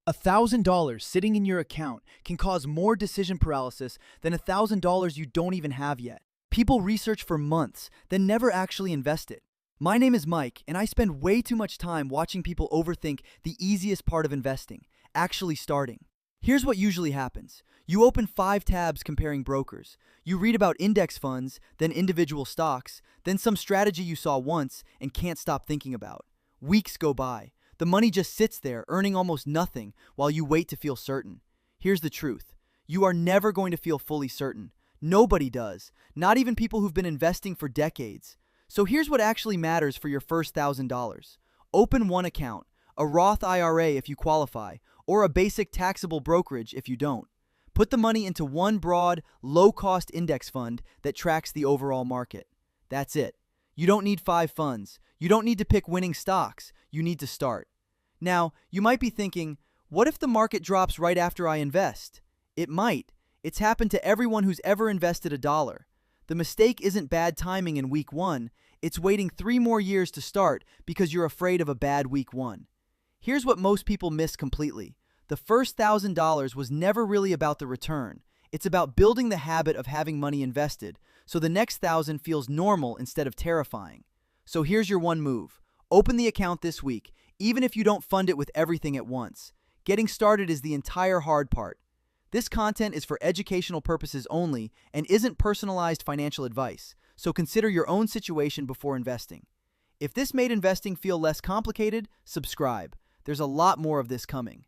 $1,000 sitting in your account can cause more decision paralysis than $1,000 you don't even have yet. People research for months, then never actually invest it. My name is Mike, and I spend way too much time watching people overthink the easiest part of investing, actually starting. Here's what usually happens. You open 5 tabs comparing brokers. You read about index funds, then individual stocks, then some strategy you saw once and can't stop thinking about. Weeks go by. The money just sits there, earning almost nothing, while you wait to feel certain. Here's the truth. You are never going to feel fully certain. Nobody does, not even people who've been investing for decades. So here's what actually matters for your first $1,000. Open one account, a Roth IRA if you qualify, or a basic taxable brokerage if you don't. Put the money into one broad, low-cost index fund that tracks the overall market. That's it. You don't need 5 funds. You don't need to pick winning stocks. You need to start. Now, you might be thinking, what if the market drops right after I invest? It might. It's happened to everyone who's ever invested $1. The mistake isn't bad timing in week 1. It's waiting 3 more years to start because you're afraid of a bad week 1. Here's what most people miss completely. The first $1,000 was never really about the return. It's about building the habit of having money invested, so the next 1,000 feels normal instead of terrifying. So here's your one move. Open the account this week, even if you don't fund it with everything at once. Getting started is the entire hard part. This content is for educational purposes only and isn't personalized financial advice, so consider your own situation before investing. If this made investing feel less complicated, subscribe. There's a lot more of this coming.